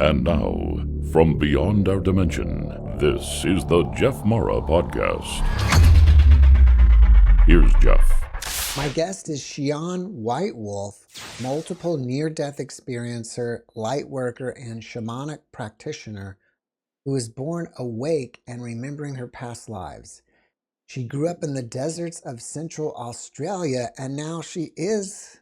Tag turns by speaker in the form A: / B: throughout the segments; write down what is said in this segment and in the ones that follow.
A: And now, from beyond our dimension, this is the JeffMara podcast. Here's Jeff.
B: My guest is Sian Whitewolf, multiple near-death experiencer, lightworker, and shamanic practitioner who was born awake and remembering her past lives. She grew up in the deserts of Central Australia, and now she is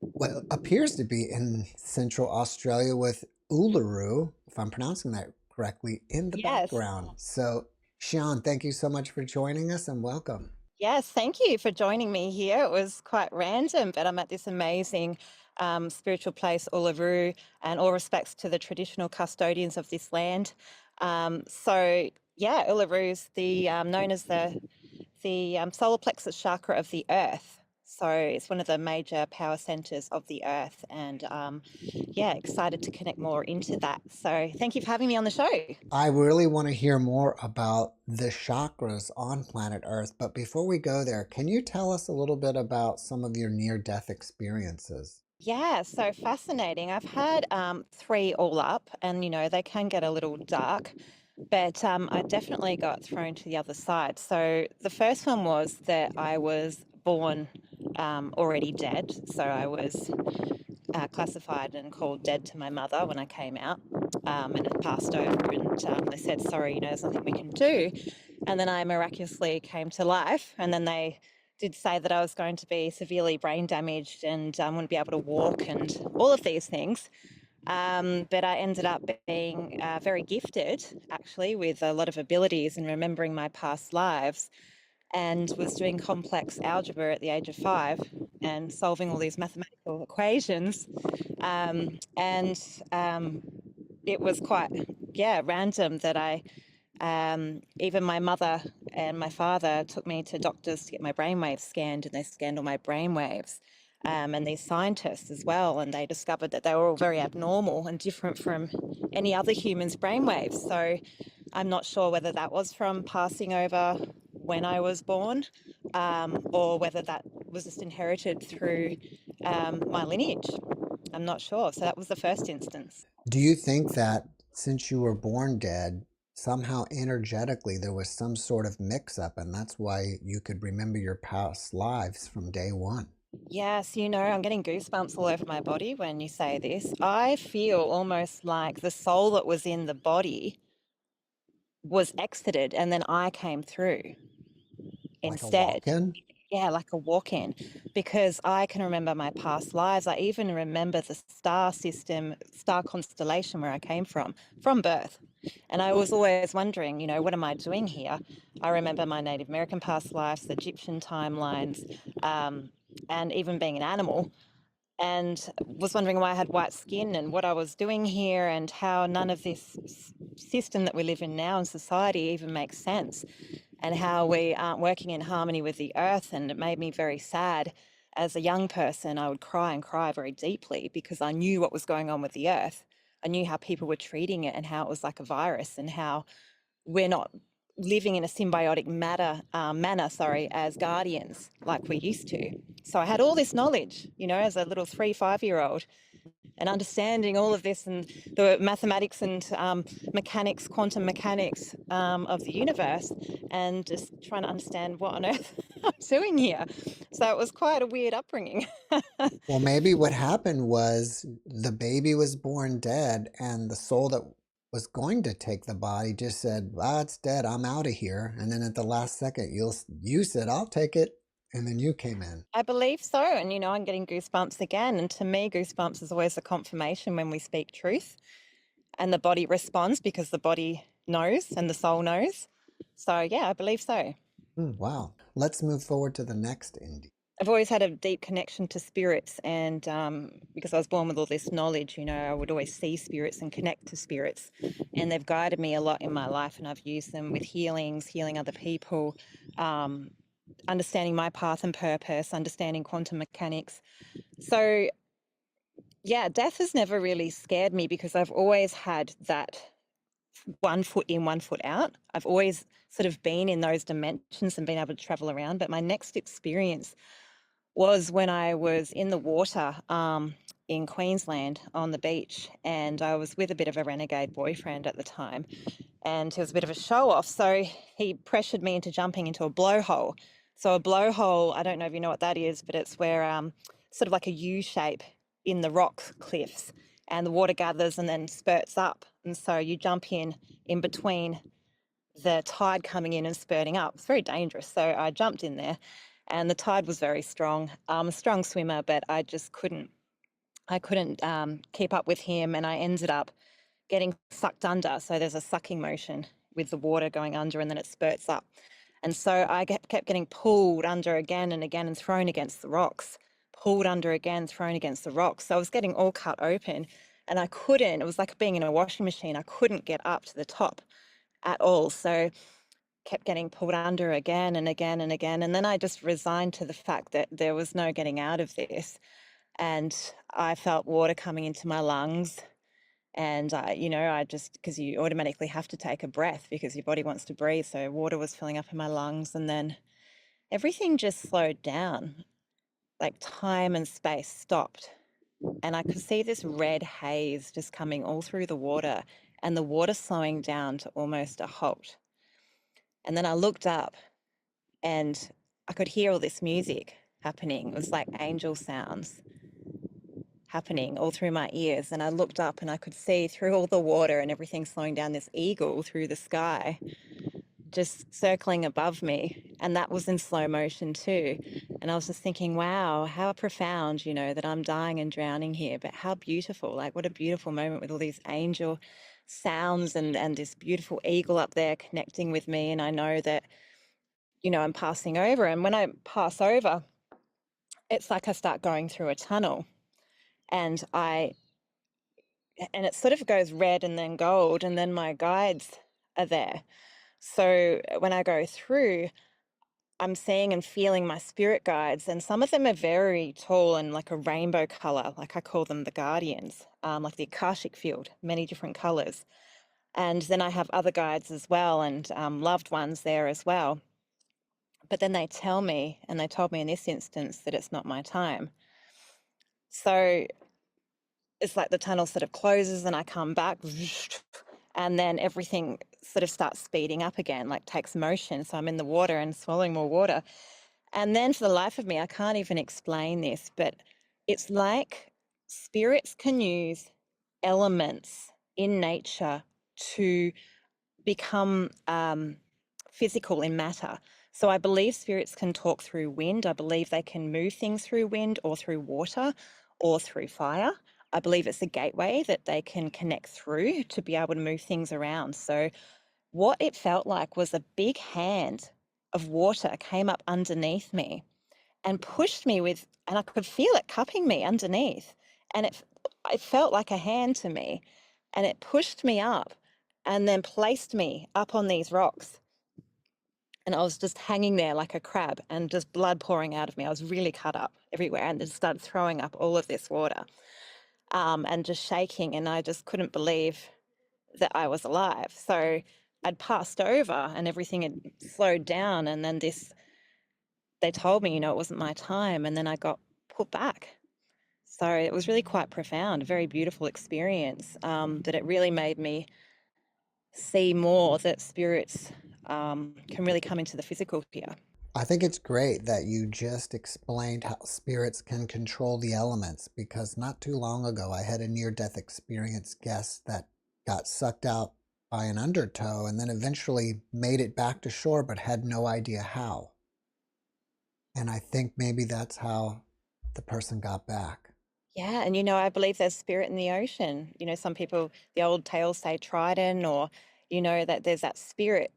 B: what appears to be in Central Australia with Uluru, if I'm pronouncing that correctly, in the
C: Yes.
B: background. So, Sian, thank you so much for joining us and welcome.
C: Yes, thank you for joining me here. It was quite random, but I'm at this amazing spiritual place, Uluru, and all respects to the traditional custodians of this land. Uluru is the known as the solar plexus chakra of the earth. So it's one of the major power centers of the earth, and excited to connect more into that. So thank you for having me on the show.
B: I really want to hear more about the chakras on planet Earth, but before we go there, can you tell us a little bit about some of your near-death experiences?
C: Yeah, so fascinating. I've had three all up, and they can get a little dark, but I definitely got thrown to the other side. So the first one was that I was born already dead. So I was classified and called dead to my mother when I came out, and it passed over, and they said, sorry, there's nothing we can do. And then I miraculously came to life, and then they did say that I was going to be severely brain damaged and wouldn't be able to walk and all of these things. But I ended up being very gifted, actually, with a lot of abilities and remembering my past lives, and was doing complex algebra at the age of 5 and solving all these mathematical equations. It was quite, random that even my mother and my father took me to doctors to get my brainwaves scanned, and they scanned all my brainwaves. And these scientists as well, and they discovered that they were all very abnormal and different from any other human's brainwaves. So I'm not sure whether that was from passing over when I was born, or whether that was just inherited through my lineage. I'm not sure. So that was the first instance.
B: Do you think that since you were born dead, somehow energetically there was some sort of mix-up, and that's why you could remember your past lives from day one?
C: Yes, I'm getting goosebumps all over my body when you say this. I feel almost like the soul that was in the body was exited, and then I came through
B: Like a
C: instead.
B: walk-in?
C: Yeah, like a walk-in, because I can remember my past lives. I even remember the star system, star constellation where I came from birth. And I was always wondering, what am I doing here? I remember my Native American past lives, the Egyptian timelines, and even being an animal, and was wondering why I had white skin and what I was doing here, and how none of this system that we live in now in society even makes sense, and how we aren't working in harmony with the earth. And it made me very sad. As a young person, I would cry and cry very deeply because I knew what was going on with the earth. I knew how people were treating it and how it was like a virus, and how we're not living in a symbiotic manner, as guardians like we used to. So I had all this knowledge, as a little 3-5-year-old, and understanding all of this and the mathematics and mechanics, quantum mechanics of the universe, and just trying to understand what on earth I'm doing here. So it was quite a weird upbringing.
B: Well, maybe what happened was the baby was born dead, and the soul that was going to take the body just said, "Ah, it's dead. I'm out of here." And then at the last second, you said, "I'll take it," and then you came in.
C: I believe so. And, I'm getting goosebumps again. And to me, goosebumps is always a confirmation when we speak truth, and the body responds because the body knows and the soul knows. So, yeah, I believe so.
B: Wow. Let's move forward to the next indie.
C: I've always had a deep connection to spirits, and because I was born with all this knowledge, I would always see spirits and connect to spirits, and they've guided me a lot in my life, and I've used them with healings, healing other people, understanding my path and purpose, understanding quantum mechanics. So, yeah, death has never really scared me because I've always had that 1 foot in, 1 foot out. I've always sort of been in those dimensions and been able to travel around. But my next experience was when I was in the water in Queensland on the beach, and I was with a bit of a renegade boyfriend at the time, and he was a bit of a show off. So he pressured me into jumping into a blowhole. So a blowhole, I don't know if you know what that is, but it's where sort of like a U shape in the rock cliffs, and the water gathers and then spurts up. And so you jump in between the tide coming in and spurting up. It's very dangerous. So I jumped in there, and the tide was very strong. I'm a strong swimmer, but I just couldn't. I couldn't keep up with him, and I ended up getting sucked under. So there's a sucking motion with the water going under, and then it spurts up. And so I kept getting pulled under again and again and thrown against the rocks, pulled under again, thrown against the rocks. So I was getting all cut open, and I couldn't. It was like being in a washing machine. I couldn't get up to the top at all. So kept getting pulled under again and again and again. And then I just resigned to the fact that there was no getting out of this. And I felt water coming into my lungs. And, I just, because you automatically have to take a breath because your body wants to breathe. So water was filling up in my lungs. And then everything just slowed down, like time and space stopped. And I could see this red haze just coming all through the water, and the water slowing down to almost a halt. And then I looked up, and I could hear all this music happening. It was like angel sounds happening all through my ears. And I looked up, and I could see through all the water and everything slowing down, this eagle through the sky just circling above me. And that was in slow motion too. And I was just thinking, wow, how profound, that I'm dying and drowning here, but how beautiful. Like, what a beautiful moment with all these angel sounds and this beautiful eagle up there connecting with me. And I know that, I'm passing over. And when I pass over, it's like I start going through a tunnel, and it sort of goes red and then gold, and then my guides are there. So when I go through, I'm seeing and feeling my spirit guides, and some of them are very tall and like a rainbow color, like I call them the guardians, like the Akashic field, many different colors. And then I have other guides as well, and loved ones there as well. But then they tell me, and they told me in this instance, that it's not my time. So it's like the tunnel sort of closes and I come back, and then everything sort of starts speeding up again, like takes motion. So I'm in the water and swallowing more water. And then for the life of me, I can't even explain this, but it's like spirits can use elements in nature to become physical in matter. So I believe spirits can talk through wind. I believe they can move things through wind or through water or through fire. I believe it's a gateway that they can connect through to be able to move things around. So what it felt like was a big hand of water came up underneath me and pushed me and I could feel it cupping me underneath. And it felt like a hand to me, and it pushed me up and then placed me up on these rocks. And I was just hanging there like a crab and just blood pouring out of me. I was really cut up everywhere and just started throwing up all of this water and just shaking. And I just couldn't believe that I was alive. So I'd passed over and everything had slowed down. And then they told me, it wasn't my time. And then I got put back. So it was really quite profound, a very beautiful experience, that it really made me see more that spirits can really come into the physical here.
B: I think it's great that you just explained how spirits can control the elements, because not too long ago I had a near-death experience guest that got sucked out by an undertow and then eventually made it back to shore but had no idea how. And I think maybe that's how the person got back.
C: Yeah, and I believe there's spirit in the ocean. Some people, the old tales say trident, or that there's that spirit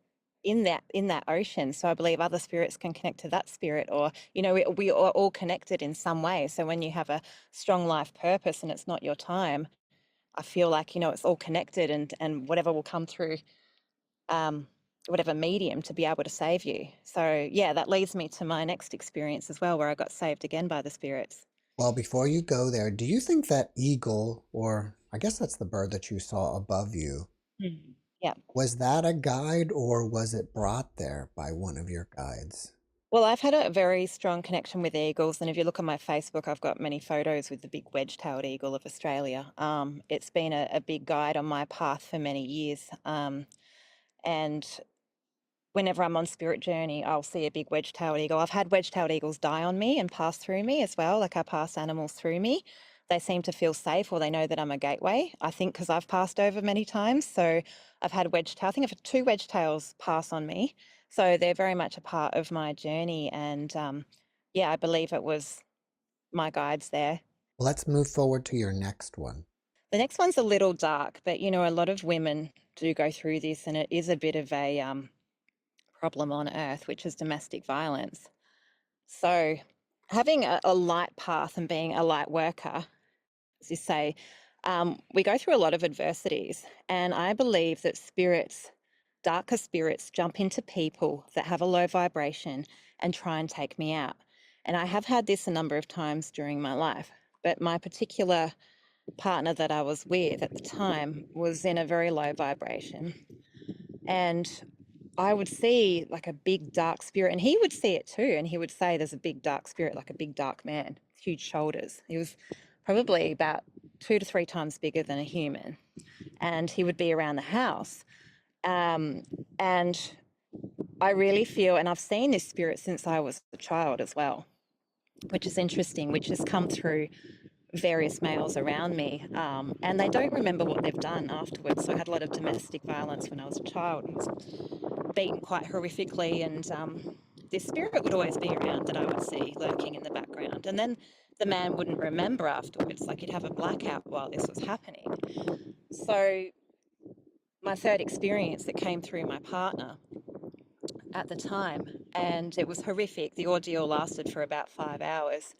C: in that ocean. So I believe other spirits can connect to that spirit, or we are all connected in some way. So when you have a strong life purpose and it's not your time, I feel like it's all connected, and whatever will come through whatever medium to be able to save you. So yeah, that leads me to my next experience as well, where I got saved again by the spirits.
B: Well, before you go there, do you think that eagle, or I guess that's the bird that you saw above you,
C: Yeah.
B: was that a guide or was it brought there by one of your guides?
C: Well, I've had a very strong connection with eagles, and if you look on my Facebook, I've got many photos with the big wedge-tailed eagle of Australia. It's been a big guide on my path for many years, and whenever I'm on spirit journey, I'll see a big wedge-tailed eagle. I've had wedge-tailed eagles die on me and pass through me as well. Like I pass animals through me. They seem to feel safe, or they know that I'm a gateway. I think because I've passed over many times. So I've had wedge-tail. I think I've had two wedge-tails pass on me. So they're very much a part of my journey. And yeah, I believe it was my guides there.
B: Let's move forward to your next one.
C: The next one's a little dark, but you know, a lot of women do go through this, and it is a bit of a problem on earth, which is domestic violence. So having a light path and being a light worker, as you say, we go through a lot of adversities. And I believe that spirits, darker spirits, jump into people that have a low vibration and try and take me out. And I have had this a number of times during my life. But my particular partner that I was with at the time was in a very low vibration. And I would see like a big dark spirit, and he would see it too. And he would say, there's a big dark spirit, like a big dark man, huge shoulders. He was probably about 2 to 3 times bigger than a human. And he would be around the house. And I really feel, and I've seen this spirit since I was a child as well, which is interesting, which has come through various males around me, and they don't remember what they've done afterwards. So I had a lot of domestic violence when I was a child and was beaten quite horrifically, and this spirit would always be around that I would see lurking in the background. And then the man wouldn't remember afterwards, like he'd have a blackout while this was happening. So my third experience that came through my partner at the time, and it was horrific. The ordeal lasted for about 5 hours.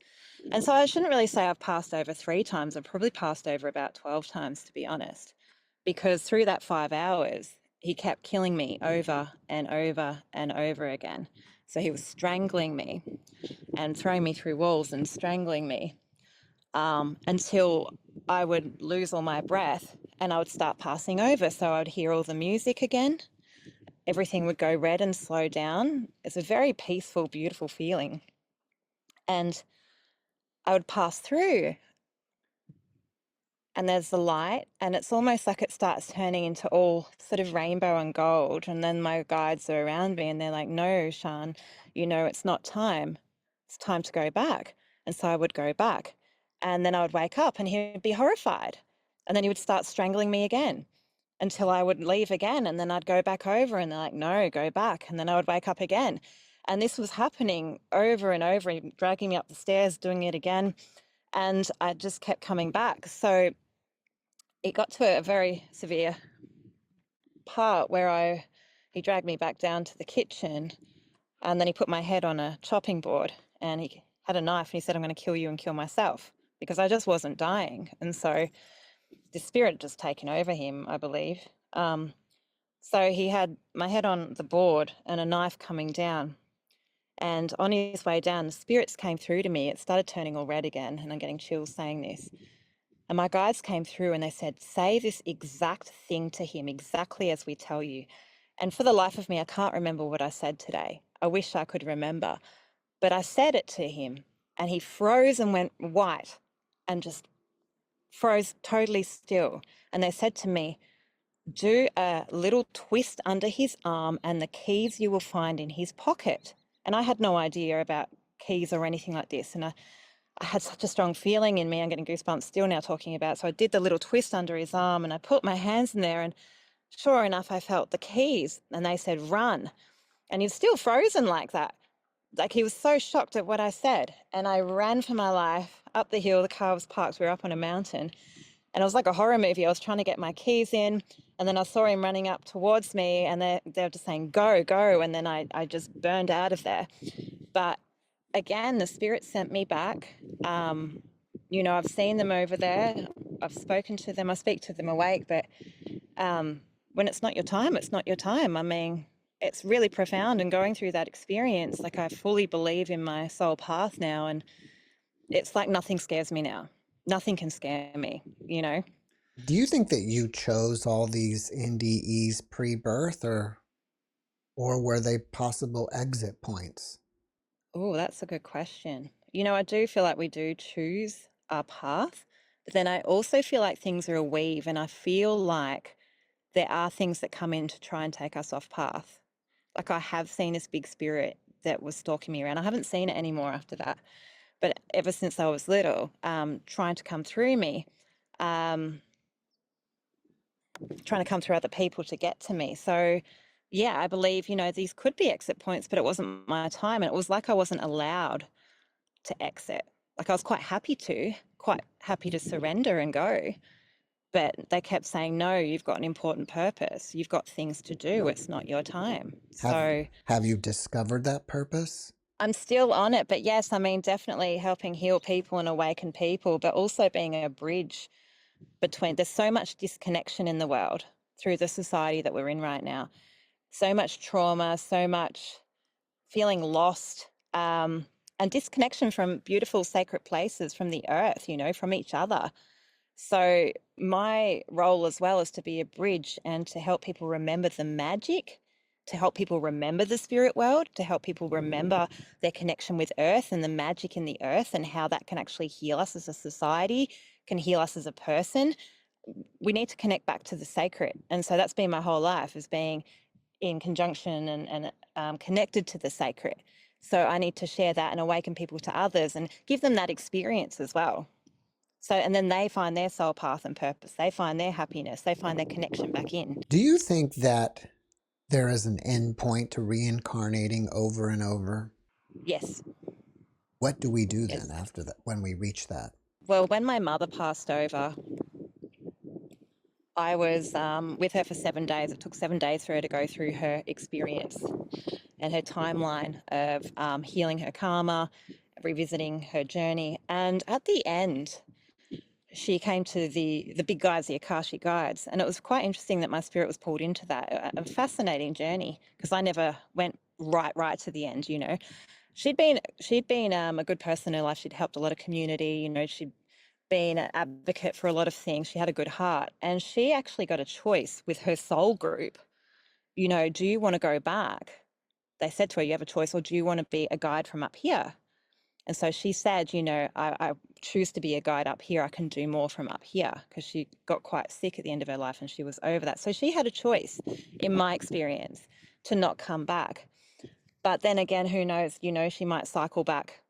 C: And so I shouldn't really say I've passed over 3 times. I've probably passed over about 12 times, to be honest, because through that 5 hours, he kept killing me over and over and over again. So he was strangling me and throwing me through walls and strangling me until I would lose all my breath and I would start passing over. So I would hear all the music again. Everything would go red and slow down. It's a very peaceful, beautiful feeling. And I would pass through, and there's the light, and it's almost like it starts turning into all sort of rainbow and gold. And then my guides are around me and they're like, no, Sian, you know, it's not time. It's time to go back. And so I would go back. And then I would wake up and he would be horrified. And then he would start strangling me again until I would leave again. And then I'd go back over and they're like, no, go back. And then I would wake up again. And this was happening over and over, dragging me up the stairs, doing it again. And I just kept coming back. So it got to a very severe part where he dragged me back down to the kitchen, and then he put my head on a chopping board and he had a knife and he said, I'm going to kill you and kill myself, because I just wasn't dying. And so the spirit had just taken over him, I believe. So he had my head on the board and a knife coming down. And on his way down, the spirits came through to me. It started turning all red again, and I'm getting chills saying this. And my guides came through and they said, say this exact thing to him, exactly as we tell you. And for the life of me, I can't remember what I said today. I wish I could remember. But I said it to him and he froze and went white and just froze totally still. And they said to me, do a little twist under his arm and the keys you will find in his pocket. And I had no idea about keys or anything like this. And I had such a strong feeling in me. I'm getting goosebumps still now talking about it. So I did the little twist under his arm and I put my hands in there, and sure enough, I felt the keys and they said, run. And he was still frozen like that. Like he was so shocked at what I said. And I ran for my life up the hill. The car was parked. We were up on a mountain. And it was like a horror movie. I was trying to get my keys in. And then I saw him running up towards me and they were just saying, go, go. And then I just burned out of there. But again, the spirit sent me back. You know, I've seen them over there. I've spoken to them. I speak to them awake. But when it's not your time, it's not your time. I mean, it's really profound. And going through that experience, like I fully believe in my soul path now. And it's like nothing scares me now. Nothing can scare me, you know.
B: Do you think that you chose all these NDEs pre-birth, or were they possible exit points?
C: Oh, that's a good question. I do feel like we do choose our path, but then I also feel like things are a weave, and I feel like there are things that come in to try and take us off path. Like I have seen this big spirit that was stalking me around. I haven't seen it anymore after that, but ever since I was little, trying to come through me, um, trying to come through other people to get to me. So, yeah, I believe, these could be exit points, but it wasn't my time. And it was like I wasn't allowed to exit. Like I was quite happy to surrender and go. But they kept saying, no, you've got an important purpose. You've got things to do. It's not your time.
B: Have
C: So
B: have you discovered that purpose?
C: I'm still on it. But yes, I mean, definitely helping heal people and awaken people, but also being a bridge between, there's so much disconnection in the world through the society that we're in right now. So much trauma, so much feeling lost, and disconnection from beautiful sacred places, from the earth, from each other. So my role as well is to be a bridge and to help people remember the magic, to help people remember the spirit world, to help people remember their connection with earth and the magic in the earth and how that can actually heal us as a society, can heal us as a person. We need to connect back to the sacred. And so that's been my whole life, is being in conjunction and connected to the sacred. So I need to share that and awaken people to others and give them that experience as well. So, and then they find their soul path and purpose. They find their happiness. They find their connection back in.
B: Do you think that there is an end point to reincarnating over and over?
C: Yes,
B: What do we do
C: yes.
B: then after that when we reach that?
C: Well, when my mother passed over, I was with her for 7 days. It took 7 days for her to go through her experience and her timeline of healing her karma, revisiting her journey. And at the end, she came to the big guides, the Akashic guides, and it was quite interesting that my spirit was pulled into that. A fascinating journey, because I never went right to the end. She'd been a good person in her life. She'd helped a lot of community. She'd been an advocate for a lot of things. She had a good heart, and she actually got a choice with her soul group. Do you want to go back? They said to her, you have a choice, or do you want to be a guide from up here? And so she said, I choose to be a guide up here. I can do more from up here, because she got quite sick at the end of her life and she was over that. So she had a choice, in my experience, to not come back. But then again, who knows? She might cycle back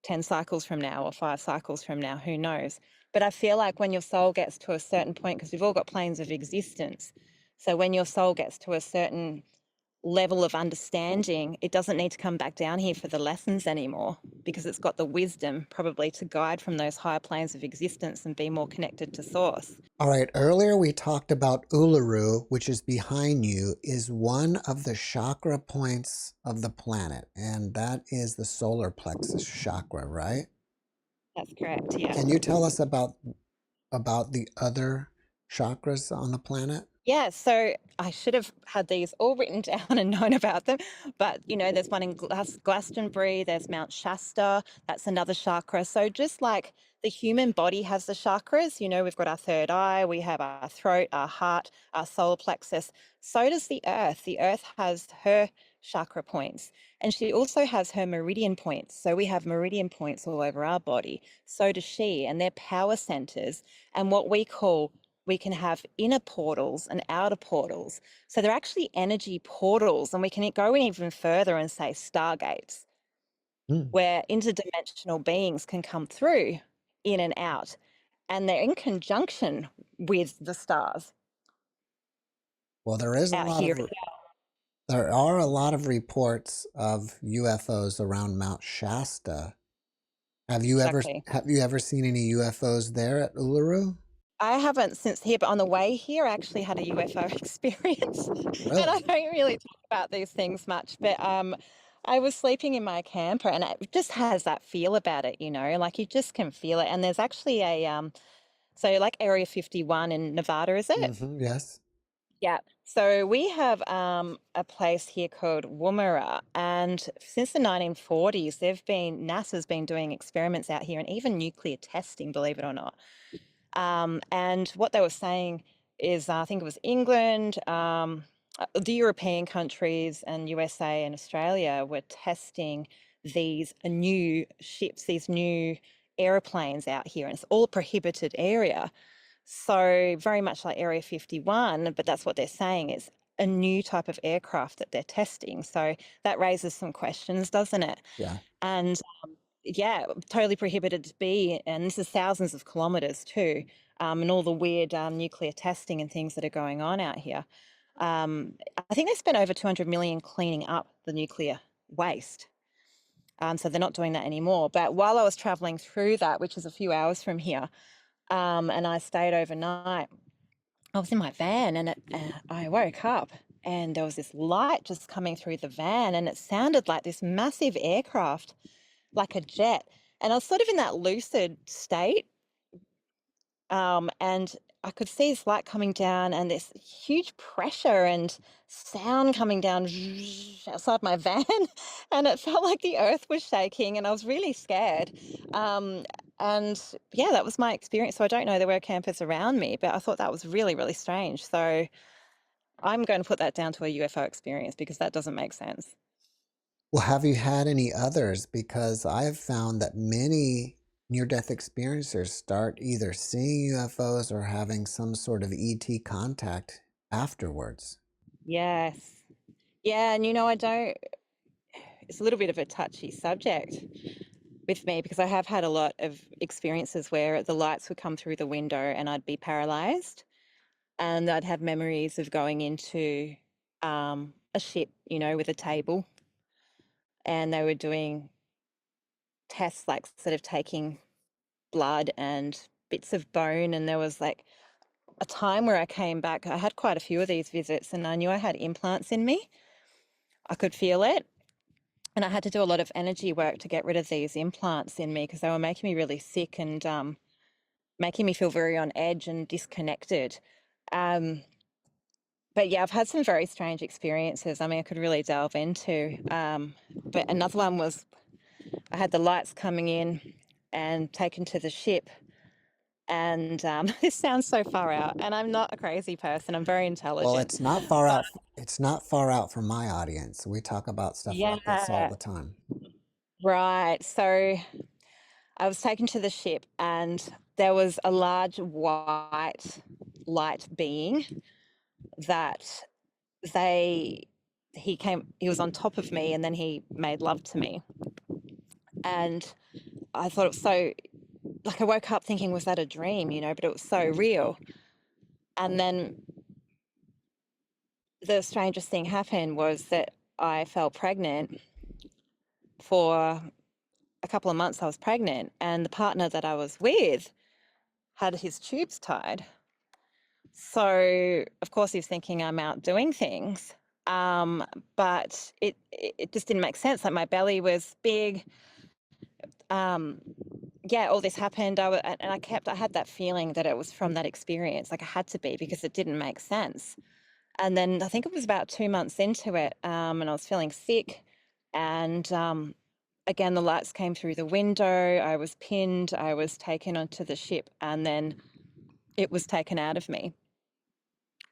C: 10 cycles from now or 5 cycles from now. Who knows? But I feel like when your soul gets to a certain point, because we've all got planes of existence. So when your soul gets to a certain level of understanding, it doesn't need to come back down here for the lessons anymore, because it's got the wisdom probably to guide from those higher planes of existence and be more connected to source.
B: All right, earlier we talked about Uluru, which is behind you, is one of the chakra points of the planet, and that is the solar plexus chakra, right?
C: That's correct, yeah.
B: Can you tell us about the other chakras on the planet?
C: Yeah, so I should have had these all written down and known about them. But, there's one in Glastonbury, there's Mount Shasta, that's another chakra. So just like the human body has the chakras, we've got our third eye, we have our throat, our heart, our solar plexus. So does the earth. The earth has her chakra points. And she also has her meridian points. So we have meridian points all over our body. So does she. And they're power centers. And what we can have inner portals and outer portals. So they're actually energy portals, and we can go even further and say stargates, where interdimensional beings can come through, in and out, and they're in conjunction with the stars
B: Well, there is a
C: out
B: lot
C: here.
B: of there are a lot of reports of UFOs around Mount Shasta.
C: Exactly.
B: Have you ever seen any UFOs there at Uluru?
C: I haven't since here, but on the way here, I actually had a UFO experience. And I
B: Really?
C: don't really talk about these things much, but I was sleeping in my camper, and it just has that feel about it, like you just can feel it. And there's actually so like Area 51 in Nevada, is it?
B: Yes.
C: Yeah. So we have a place here called Woomera, and since the 1940s, NASA's been doing experiments out here, and even nuclear testing, believe it or not. And what they were saying is, I think it was England, the European countries, and USA and Australia were testing these new ships, these new aeroplanes out here, and it's all a prohibited area. So very much like Area 51, but that's what they're saying is a new type of aircraft that they're testing. So that raises some questions, doesn't it?
B: Yeah.
C: And yeah, totally prohibited to be, and this is thousands of kilometers too, and all the weird nuclear testing and things that are going on out here. I think they spent over 200 million cleaning up the nuclear waste. So they're not doing that anymore. But while I was traveling through that, which is a few hours from here, and I stayed overnight, I was in my van, and I woke up and there was this light just coming through the van, and it sounded like this massive aircraft, like a jet. And I was sort of in that lucid state, and I could see this light coming down and this huge pressure and sound coming down outside my van. And it felt like the earth was shaking, and I was really scared. And yeah, that was my experience. So I don't know, there were campers around me, but I thought that was really, really strange. So I'm going to put that down to a UFO experience because that doesn't make sense.
B: Well, have you had any others? Because I have found that many near-death experiencers start either seeing UFOs or having some sort of ET contact afterwards.
C: Yes. Yeah. And I don't, it's a little bit of a touchy subject with me because I have had a lot of experiences where the lights would come through the window and I'd be paralyzed, and I'd have memories of going into a ship, with a table, and they were doing tests, like sort of taking blood and bits of bone. And there was like a time where I came back, I had quite a few of these visits, and I knew I had implants in me. I could feel it. And I had to do a lot of energy work to get rid of these implants in me because they were making me really sick and making me feel very on edge and disconnected. Um, but yeah, I've had some very strange experiences. I mean, I could really delve into. But another one was I had the lights coming in and taken to the ship. And this sounds so far out. And I'm not a crazy person. I'm very
B: Well,
C: intelligent.
B: it's not far
C: But
B: out. It's not far out from my audience. We talk about stuff like this all
C: yeah,
B: the time.
C: right. So I was taken to the ship, and there was a large white light being that they he was on top of me, and then he made love to me. And I thought it was so, like, I woke up thinking, was that a dream, but it was so real. And then the strangest thing happened was that I fell pregnant. For a couple of months I was pregnant, and the partner that I was with had his tubes tied. So of course he's thinking I'm out doing things. But it just didn't make sense. Like, my belly was big. Yeah, all this happened. And I had that feeling that it was from that experience. Like, I had to be, because it didn't make sense. And then I think it was about 2 months into it, and I was feeling sick. And again, the lights came through the window. I was pinned. I was taken onto the ship, and then it was taken out of me.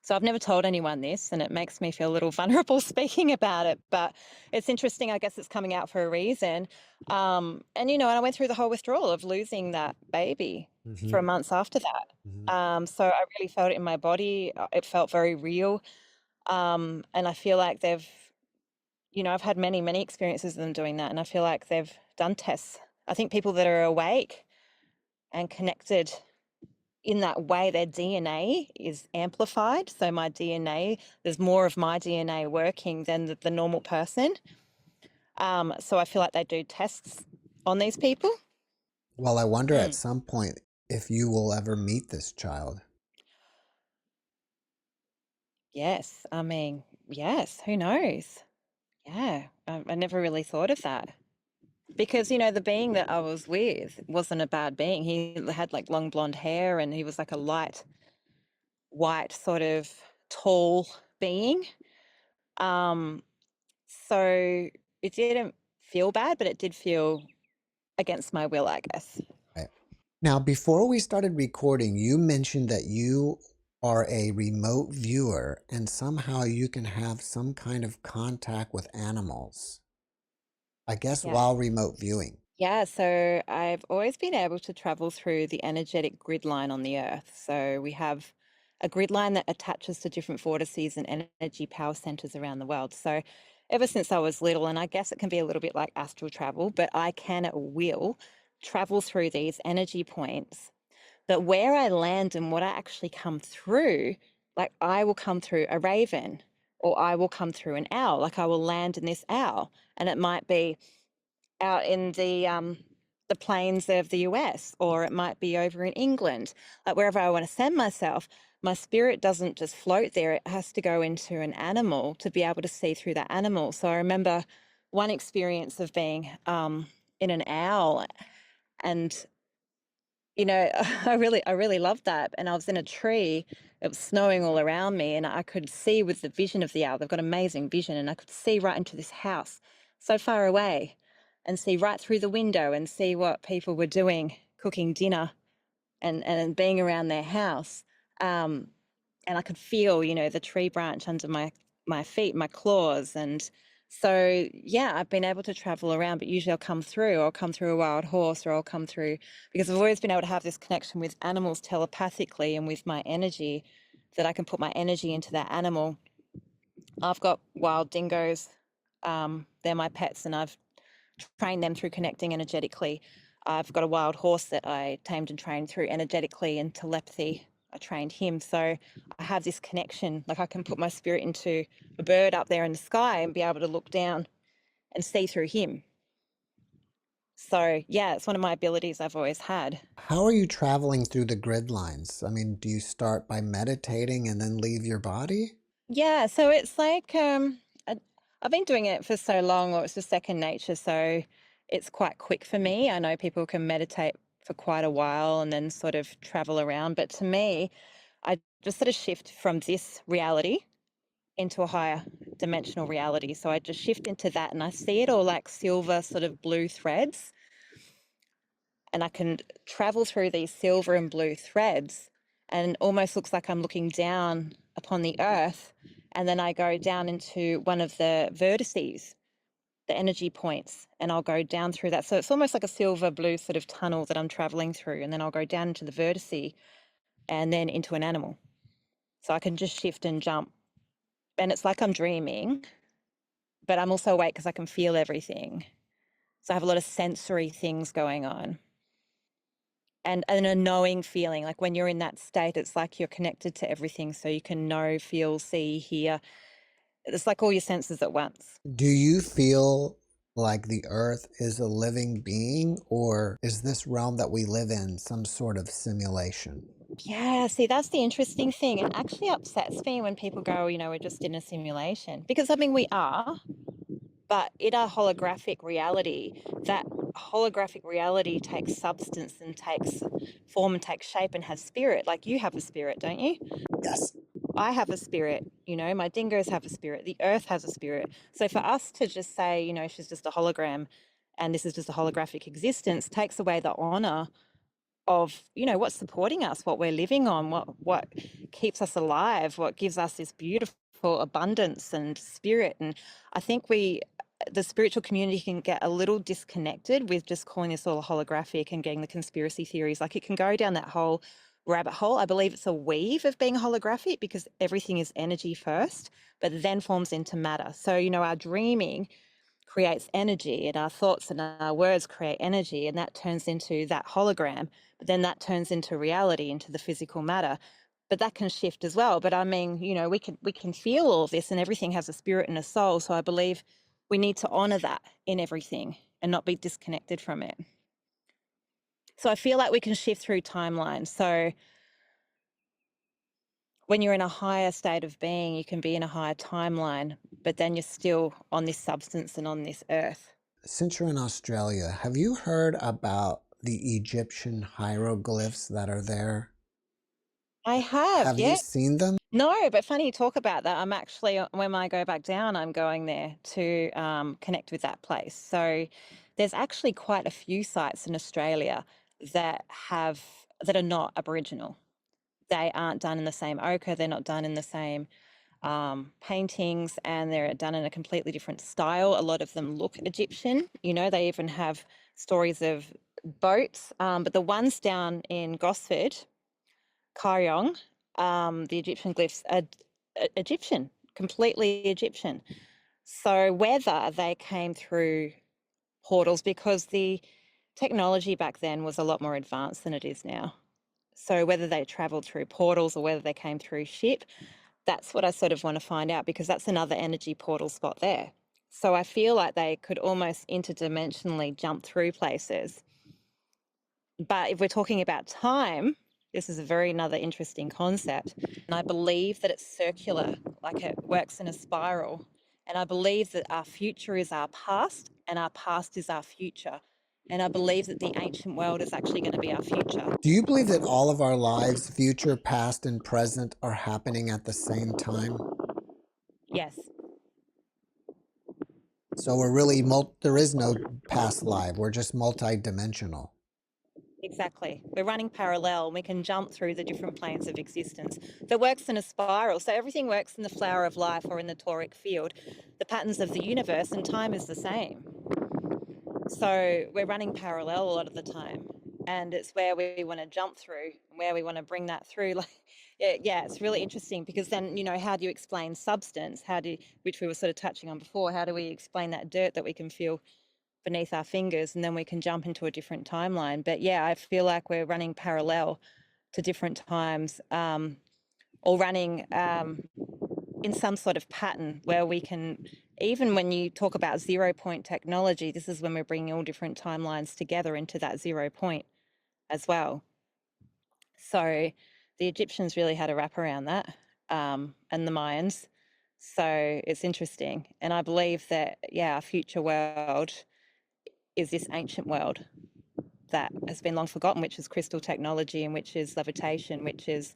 C: So I've never told anyone this, and it makes me feel a little vulnerable speaking about it, but it's interesting. I guess it's coming out for a reason. And I went through the whole withdrawal of losing that baby for months after that. So I really felt it in my body. It felt very real. And I feel like I've had many, many experiences of them doing that, and I feel like they've done tests. I think people that are awake and connected in that way, their DNA is amplified. So there's more of my DNA working than the normal person. So I feel like they do tests on these people.
B: Well, I wonder at
C: Mm.
B: some point if you will ever meet this child.
C: Yes. I mean, yes. Who knows? Yeah. I never really thought of that. Because, the being that I was with wasn't a bad being. He had like long blonde hair, and he was like a light white, sort of tall being. Um, so it didn't feel bad, but it did feel against my will, I guess.
B: Right. Now, before we started recording, you mentioned that you are a remote viewer and somehow you can have some kind of contact with animals. I guess
C: Yeah.
B: while remote viewing.
C: Yeah, so I've always been able to travel through the energetic grid line on the Earth. So we have a grid line that attaches to different vortices and energy power centers around the world. So ever since I was little, and I guess it can be a little bit like astral travel, but I can at will travel through these energy points. But where I land and what I actually come through, like I will come through a raven or I will come through an owl, like I will land in this owl. And it might be out in the plains of the US, or it might be over in England, like wherever I want to send myself. My spirit doesn't just float there; it has to go into an animal to be able to see through that animal. So I remember one experience of being in an owl, and I really loved that. And I was in a tree. It was snowing all around me, and I could see with the vision of the owl. They've got amazing vision, and I could see right into this house, so far away, and see right through the window and see what people were doing, cooking dinner, and being around their house. Um, and I could feel, the tree branch under my feet, my claws, and so yeah, I've been able to travel around. But usually, I'll come through a wild horse, or I'll come through because I've always been able to have this connection with animals telepathically and with my energy, that I can put my energy into that animal. I've got wild dingoes. They're my pets, and I've trained them through connecting energetically. I've got a wild horse that I tamed and trained through energetically and telepathy. I trained him. So I have this connection. Like I can put my spirit into a bird up there in the sky and be able to look down and see through him. So yeah, it's one of my abilities I've always had.
B: How are you traveling through the grid lines? I mean, do you start by meditating and then leave your body?
C: Yeah, so it's like I've been doing it for so long, or it's just second nature. So it's quite quick for me. I know people can meditate for quite a while and then sort of travel around, but to me, I just sort of shift from this reality into a higher dimensional reality. So I just shift into that, and I see it all like silver, sort of blue threads, and I can travel through these silver and blue threads, and it almost looks like I'm looking down upon the earth. And then I go down into one of the vertices, the energy points, and I'll go down through that. So it's almost like a silver blue sort of tunnel that I'm traveling through. And then I'll go down into the vertice and then into an animal. So I can just shift and jump. And it's like I'm dreaming, but I'm also awake because I can feel everything. So I have a lot of sensory things going on. And a knowing feeling, like when you're in that state, it's like you're connected to everything. So you can know, feel, see, hear. It's like all your senses at once.
B: Do you feel like the earth is a living being, or is this realm that we live in some sort of simulation?
C: Yeah, see, that's the interesting thing. It actually upsets me when people go, we're just in a simulation. Because I mean, we are, but in a holographic reality, that holographic reality takes substance and takes form and takes shape and has spirit. Like you have a spirit, don't you?
B: Yes.
C: I have a spirit, my dingoes have a spirit, the earth has a spirit. So for us to just say, she's just a hologram and this is just a holographic existence takes away the honor of what's supporting us, what we're living on, what keeps us alive, what gives us this beautiful abundance and spirit. And I think the spiritual community can get a little disconnected with just calling this all holographic and getting the conspiracy theories. Like it can go down that whole rabbit hole. I believe it's a weave of being holographic because everything is energy first, but then forms into matter. So our dreaming creates energy, and our thoughts and our words create energy, and that turns into that hologram. But then that turns into reality, into the physical matter. But that can shift as well. But I mean, we can feel all of this, and everything has a spirit and a soul. So I believe we need to honor that in everything and not be disconnected from it. So I feel like we can shift through timelines. So when you're in a higher state of being, you can be in a higher timeline, but then you're still on this substance and on this earth.
B: Since you're in Australia, have you heard about the Egyptian hieroglyphs that are there?
C: I have,
B: Have you
C: yeah.
B: seen them?
C: No, but funny you talk about that. I'm actually, when I go back down, I'm going there to connect with that place. So there's actually quite a few sites in Australia that are not Aboriginal. They aren't done in the same ochre. They're not done in the same paintings, and they're done in a completely different style. A lot of them look Egyptian. They even have stories of boats. But the ones down in Gosford, Kariong, the Egyptian glyphs are Egyptian, completely Egyptian. So whether they came through portals, because the technology back then was a lot more advanced than it is now. So whether they traveled through portals or whether they came through ship, that's what I sort of want to find out, because that's another energy portal spot there. So I feel like they could almost interdimensionally jump through places. But if we're talking about time, this is another interesting concept. And I believe that it's circular, like it works in a spiral. And I believe that our future is our past and our past is our future. And I believe that the ancient world is actually going to be our future.
B: Do you believe that all of our lives, future, past, and present, are happening at the same time?
C: Yes.
B: So we're really, there is no past life. We're just multi-dimensional.
C: Exactly. We're running parallel. We can jump through the different planes of existence. That works in a spiral. So everything works in the flower of life or in the toric field, the patterns of the universe, and time is the same. So we're running parallel a lot of the time. And it's where we want to jump through, where we want to bring that through. Like, yeah, it's really interesting, because then, how do you explain substance? Which we were sort of touching on before, how do we explain that dirt that we can feel beneath our fingers, and then we can jump into a different timeline? But yeah, I feel like we're running parallel to different times, or running in some sort of pattern where we can, even when you talk about 0 point technology, this is when we're bringing all different timelines together into that 0 point as well. So the Egyptians really had a wrap around that, and the Mayans. So it's interesting. And I believe that, our future world is this ancient world that has been long forgotten, which is crystal technology, and which is levitation, which is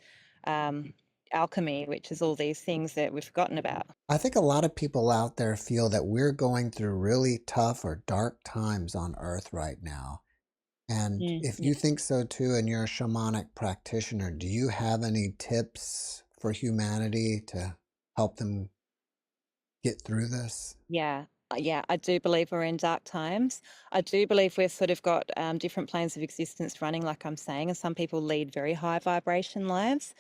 C: alchemy, which is all these things that we've forgotten about.
B: I think a lot of people out there feel that we're going through really tough or dark times on Earth right now. And if you think so too, and you're a shamanic practitioner, do you have any tips for humanity to help them get through this?
C: Yeah. Yeah, I do believe we're in dark times. I do believe we've sort of got different planes of existence running, like I'm saying, and some people lead very high vibration lives.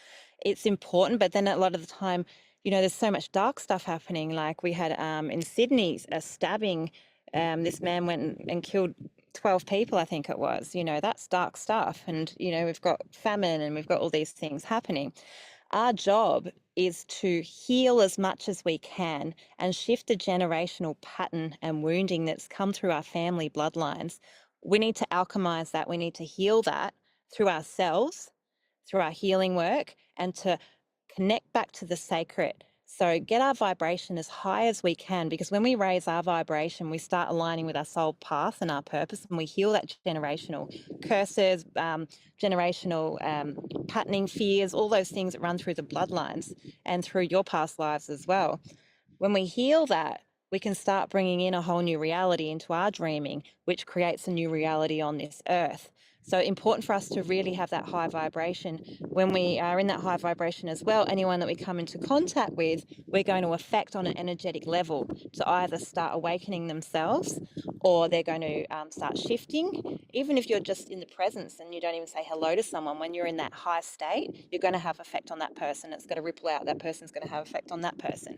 C: It's important, but then a lot of the time, there's so much dark stuff happening. Like we had in Sydney a stabbing. This man went and killed 12 people, I think it was. That's dark stuff. And, we've got famine and we've got all these things happening. Our job is to heal as much as we can and shift the generational pattern and wounding that's come through our family bloodlines. We need to alchemize that. We need to heal that through ourselves, through our healing work, and to connect back to the sacred. So get our vibration as high as we can, because when we raise our vibration, we start aligning with our soul path and our purpose, and we heal that generational curses, generational patterning, fears, all those things that run through the bloodlines and through your past lives as well. When we heal that, we can start bringing in a whole new reality into our dreaming, which creates a new reality on this earth. So important for us to really have that high vibration. When we are in that high vibration as well, anyone that we come into contact with, we're going to affect on an energetic level to either start awakening themselves, or they're going to start shifting. Even if you're just in the presence and you don't even say hello to someone, when you're in that high state, you're going to have effect on that person. It's going to ripple out. That person's going to have effect on that person.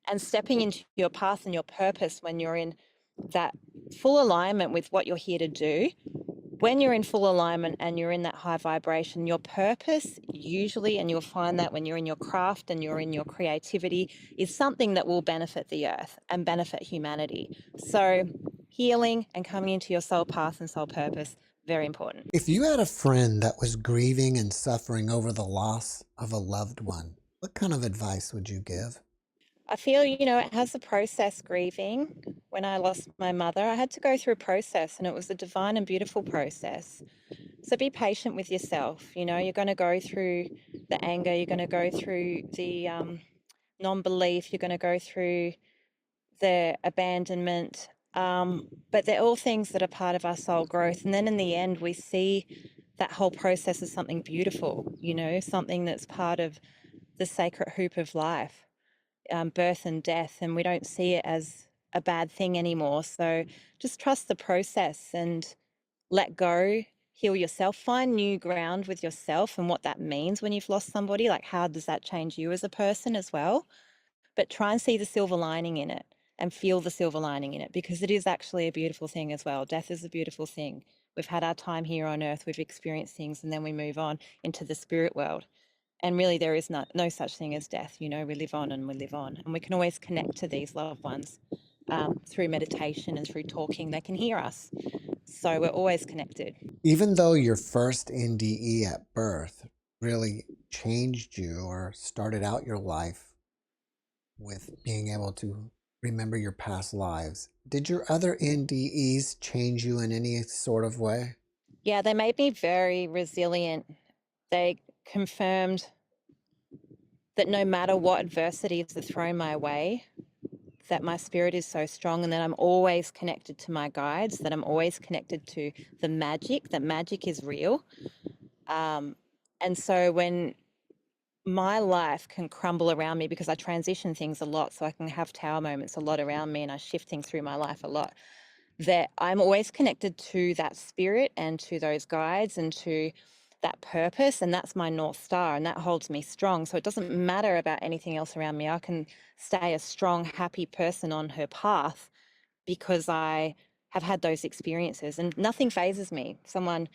C: And stepping into your path and your purpose when you're in that full alignment with what you're here to do. When you're in full alignment and you're in that high vibration, your purpose usually, and you'll find that when you're in your craft and you're in your creativity, is something that will benefit the earth and benefit humanity. So healing and coming into your soul path and soul purpose, very important.
B: If you had a friend that was grieving and suffering over the loss of a loved one, what kind of advice would you give?
C: I feel, it has a process, grieving. When I lost my mother, I had to go through a process, and it was a divine and beautiful process. So be patient with yourself. You're going to go through the anger, you're going to go through the non-belief, you're going to go through the abandonment. But they're all things that are part of our soul growth. And then in the end, we see that whole process as something beautiful, something that's part of the sacred hoop of life. birth and death, and we don't see it as a bad thing anymore. So just trust the process and let go, heal yourself, find new ground with yourself and what that means when you've lost somebody. Like, how does that change you as a person as well? But try and see the silver lining in it and feel the silver lining in it, because it is actually a beautiful thing as well. Death is a beautiful thing. We've had our time here on earth, we've experienced things, and then we move on into the spirit world. And really, there is no such thing as death. We live on and we live on. And we can always connect to these loved ones through meditation and through talking. They can hear us. So we're always connected.
B: Even though your first NDE at birth really changed you or started out your life with being able to remember your past lives, did your other NDEs change you in any sort of way?
C: Yeah, they made me very resilient. They confirmed that no matter what adversities are thrown my way, that my spirit is so strong and that I'm always connected to my guides, that I'm always connected to the magic, that magic is real. And so when my life can crumble around me, because I transition things a lot, so I can have tower moments a lot around me and I shift things through my life a lot, that I'm always connected to that spirit and to those guides and to that purpose, and that's my North Star, and that holds me strong. So it doesn't matter about anything else around me. I can stay a strong, happy person on her path because I have had those experiences, and nothing phases me. Someone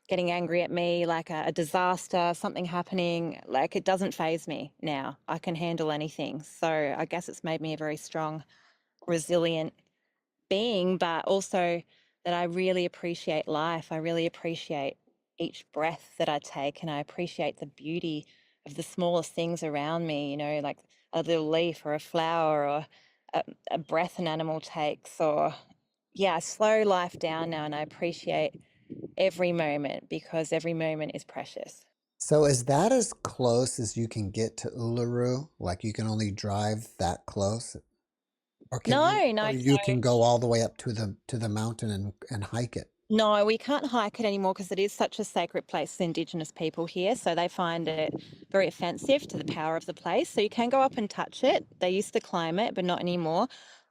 C: getting angry at me, like a disaster, something happening, like, it doesn't phase me now. I can handle anything. So I guess it's made me a very strong, resilient being, but also that I really appreciate life. I really appreciate each breath that I take, and I appreciate the beauty of the smallest things around me, like a little leaf or a flower or a breath an animal takes, or I slow life down now and I appreciate every moment because every moment is precious.
B: So is that as close as you can get to Uluru? Like you can only drive that close? Or can you
C: No, no,
B: or you can go all the way up to the mountain and hike it?
C: no, we can't hike it anymore because it is such a sacred place to Indigenous people here. So they find it very offensive to the power of the place. So you can go up and touch it. They used to climb it, but not anymore.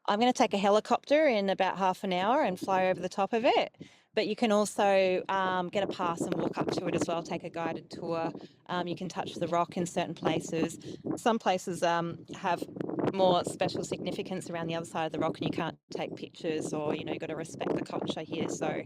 C: I'm going to take a helicopter in about half an hour and fly over the top of it. But you can also get a pass and walk up to it as well, take a guided tour. You can touch the rock in certain places. Some places have more special significance around the other side of the rock and you can't take pictures, or, you've got to respect the culture here. So,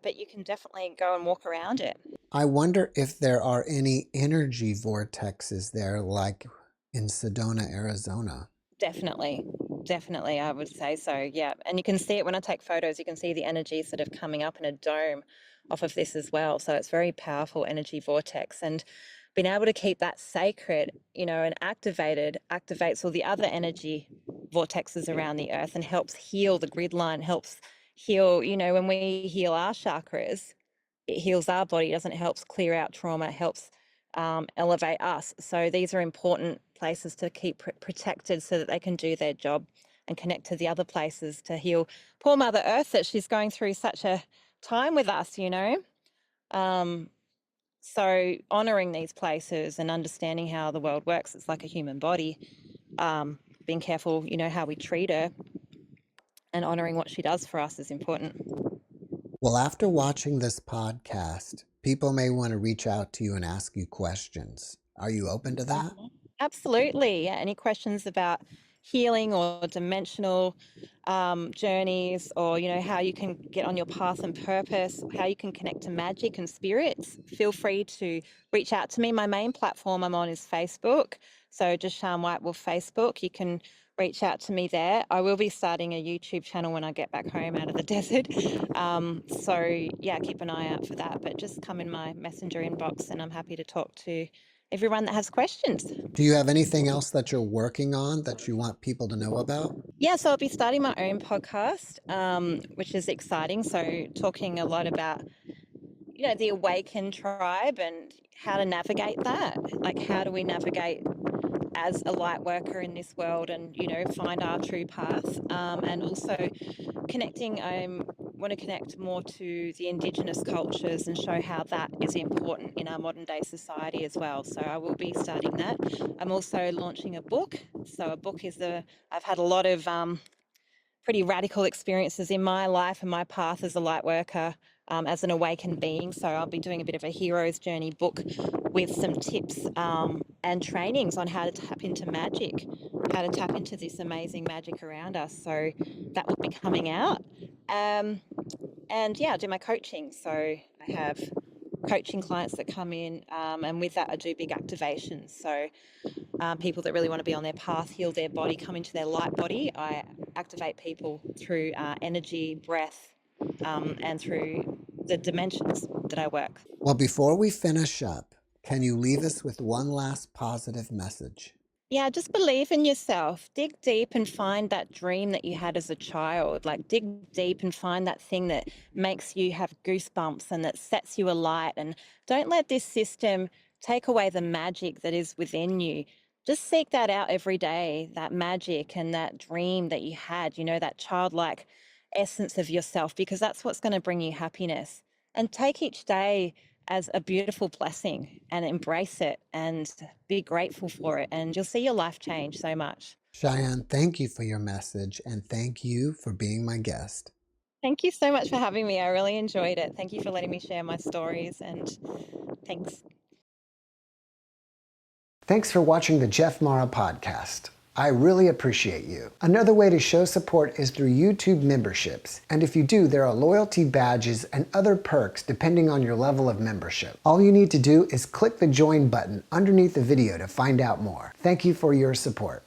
C: but you can definitely go and walk around it.
B: I wonder if there are any energy vortexes there like in Sedona, Arizona.
C: Definitely. Definitely, I would say so. Yeah. And you can see it when I take photos, you can see the energy sort of coming up in a dome off of this as well. So it's very powerful energy vortex. And being able to keep that sacred, and activated, activates all the other energy vortexes around the earth and helps heal the grid line, helps heal, when we heal our chakras, it heals our body, doesn't it? Helps clear out trauma, it helps elevate us. So these are important places to keep protected so that they can do their job and connect to the other places to heal poor Mother Earth, that she's going through such a time with us, So honouring these places and understanding how the world works, it's like a human body, being careful, how we treat her and honouring what she does for us is important.
B: Well, after watching this podcast, people may want to reach out to you and ask you questions. Are you open to that?
C: Absolutely. Yeah. Any questions about healing or dimensional journeys, or how you can get on your path and purpose, how you can connect to magic and spirits, feel free to reach out to me. My main platform I'm on is Facebook, so just Sian Whitewolf Facebook. You can reach out to me there. I will be starting a YouTube channel when I get back home out of the desert. Keep an eye out for that, but just come in my messenger inbox and I'm happy to talk to everyone that has questions.
B: Do you have anything else that you're working on that you want people to know about?
C: Yeah, so I'll be starting my own podcast, which is exciting. So talking a lot about, the awakened tribe and how to navigate that. Like, how do we navigate as a light worker in this world and, find our true path, and also connecting want to connect more to the Indigenous cultures and show how that is important in our modern day society as well. So I will be starting that. I'm also launching a book. So a book is I've had a lot of pretty radical experiences in my life and my path as a light worker, as an awakened being. So I'll be doing a bit of a hero's journey book with some tips and trainings on how to tap into magic, how to tap into this amazing magic around us. So that will be coming out. And yeah, I do my coaching. So I have coaching clients that come in, and with that I do big activations. So people that really want to be on their path, heal their body, come into their light body, I activate people through energy, breath, and through the dimensions that I work.
B: Well, before we finish up, can you leave us with one last positive message?
C: Yeah, just believe in yourself. Dig deep and find that dream that you had as a child. Like, dig deep and find that thing that makes you have goosebumps and that sets you alight. And don't let this system take away the magic that is within you. Just seek that out every day, that magic and that dream that you had, that childlike essence of yourself, because that's what's going to bring you happiness. And take each day as a beautiful blessing and embrace it and be grateful for it. And you'll see your life change so much.
B: Cheyenne, thank you for your message and thank you for being my guest.
C: Thank you so much for having me. I really enjoyed it. Thank you for letting me share my stories, and thanks.
B: Thanks for watching the JeffMara podcast. I really appreciate you. Another way to show support is through YouTube memberships. And if you do, there are loyalty badges and other perks depending on your level of membership. All you need to do is click the join button underneath the video to find out more. Thank you for your support.